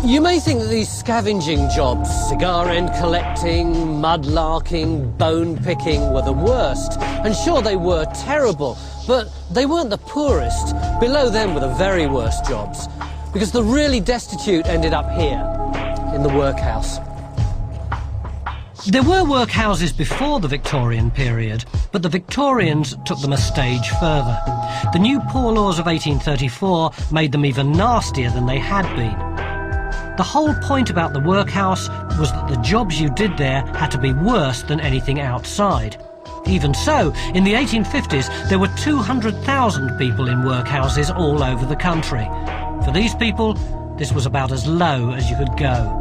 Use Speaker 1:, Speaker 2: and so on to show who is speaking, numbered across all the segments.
Speaker 1: You may think that these scavenging jobs, cigar end collecting, mudlarking, bone picking, were the worst. And sure, they were terrible, but they weren't the poorest. Below them were the very worst jobs, because the really destitute ended up here, in the workhouse. There were workhouses before the Victorian period, but the Victorians took them a stage further. The new Poor Laws of 1834 made them even nastier than they had been. The whole point about the workhouse was that the jobs you did there had to be worse than anything outside. Even so, in the 1850s, there were 200,000 people in workhouses all over the country. For these people, this was about as low as you could go.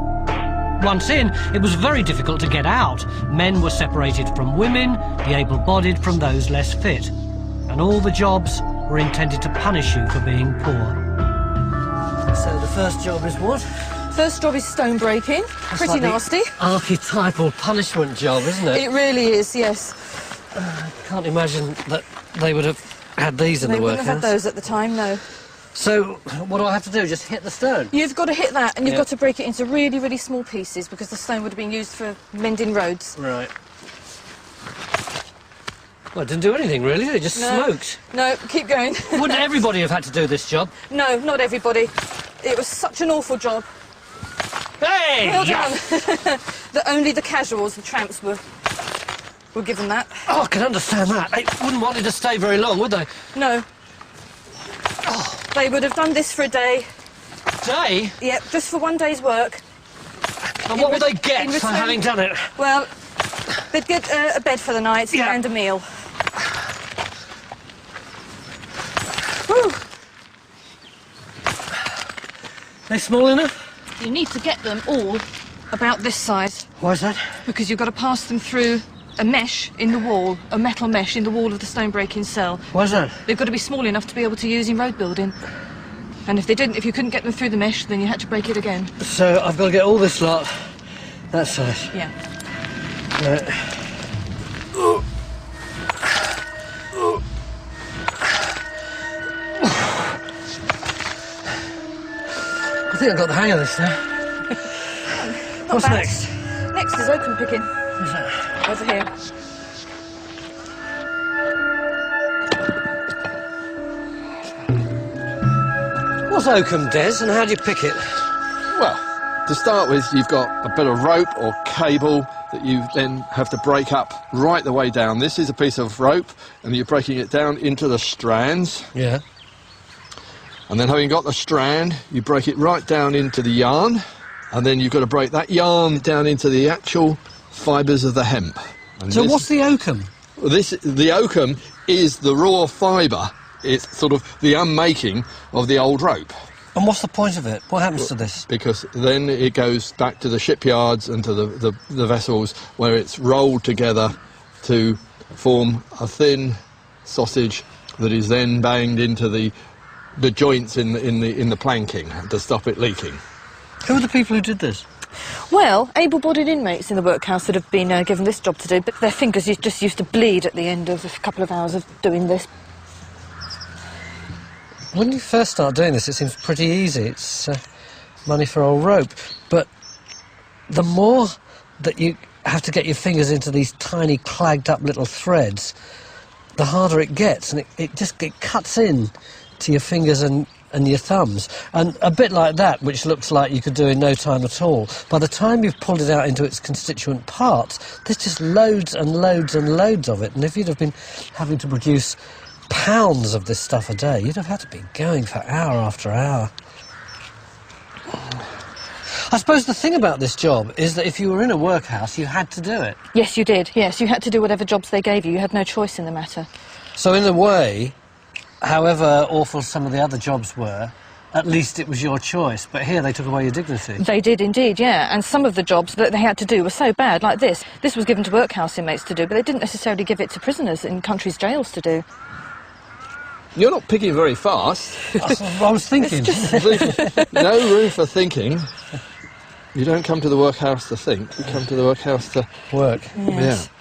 Speaker 1: Once in, it was very difficult to get out. Men were separated from women, the able-bodied from those less fit. And all the jobs were intended to punish you for being poor. So the first job is what?
Speaker 2: First job is stone breaking.
Speaker 1: That's
Speaker 2: pretty
Speaker 1: like
Speaker 2: nasty.
Speaker 1: Archetypal punishment job, isn't it?
Speaker 2: It really is, yes.
Speaker 1: I can't imagine that they would have had these in the workhouse.
Speaker 2: They wouldn't have had those at the time, no.
Speaker 1: So what do I have to do? Just hit the stone?
Speaker 2: You've got to hit that, and you've got to break it into really, really small pieces, because the stone would have been used for mending roads.
Speaker 1: Right. Well, it didn't do anything, really. It just smoked.
Speaker 2: No, keep going.
Speaker 1: Wouldn't everybody have had to do this job?
Speaker 2: No, not everybody. It was such an awful job.
Speaker 1: Hey!
Speaker 2: Well done. That only the casuals and tramps were given that.
Speaker 1: Oh, I can understand that. They wouldn't want it to stay very long, would they?
Speaker 2: No. Oh. They would have done this for a day.
Speaker 1: Day?
Speaker 2: Yep, just for one day's work.
Speaker 1: And what would they get for having done it?
Speaker 2: Well, they'd get a bed for the night and a meal. Whew.
Speaker 1: They small enough?
Speaker 2: You need to get them all about this size.
Speaker 1: Why is that?
Speaker 2: Because you've got to pass them through a mesh in the wall, a metal mesh in the wall of the stone breaking cell.
Speaker 1: Why is that?
Speaker 2: They've got to be small enough to be able to use in road building. And if you couldn't get them through the mesh, then you had to break it again.
Speaker 1: So I've got to get all this lot that size?
Speaker 2: Yeah.
Speaker 1: I think I've got the hang of this now. What's
Speaker 2: bad.
Speaker 1: next?
Speaker 2: Next is oakum picking.
Speaker 1: What's that?
Speaker 2: Over here.
Speaker 1: What's oakum, Des, and how do you pick it?
Speaker 3: Well, to start with, you've got a bit of rope or cable that you then have to break up right the way down. This is a piece of rope, and you're breaking it down into the strands.
Speaker 1: Yeah.
Speaker 3: And then having got the strand, you break it right down into the yarn, and then you've got to break that yarn down into the actual fibres of the hemp. And
Speaker 1: So what's the oakum?
Speaker 3: The oakum is the raw fibre. It's sort of the unmaking of the old rope.
Speaker 1: And what's the point of it? What happens to this?
Speaker 3: Because then it goes back to the shipyards and to the vessels where it's rolled together to form a thin sausage that is then banged into the joints in the planking to stop it leaking.
Speaker 1: Who are the people who did this?
Speaker 2: Well, able-bodied inmates in the workhouse would have been given this job to do, but their fingers just used to bleed at the end of a couple of hours of doing this.
Speaker 1: When you first start doing this, it seems pretty easy. It's money for old rope. But the more that you have to get your fingers into these tiny, clagged-up little threads, the harder it gets, and it cuts in to your fingers and your thumbs. And a bit like that, which looks like you could do in no time at all, by the time you've pulled it out into its constituent parts, there's just loads and loads and loads of it. And if you'd have been having to produce pounds of this stuff a day, you'd have had to be going for hour after hour. I suppose the thing about this job is that if you were in a workhouse, you had to do it.
Speaker 2: Yes, you did. Yes, you had to do whatever jobs they gave you. You had no choice in the matter.
Speaker 1: So in a way, however awful some of the other jobs were, at least it was your choice. But here they took away your dignity.
Speaker 2: They did indeed, yeah. And some of the jobs that they had to do were so bad, like this. This was given to workhouse inmates to do, but they didn't necessarily give it to prisoners in countries' jails to do.
Speaker 3: You're not picking very fast.
Speaker 1: I was thinking.
Speaker 3: No room for thinking. You don't come to the workhouse to think, you come to the workhouse to
Speaker 1: work.
Speaker 2: Yes.
Speaker 3: Yeah.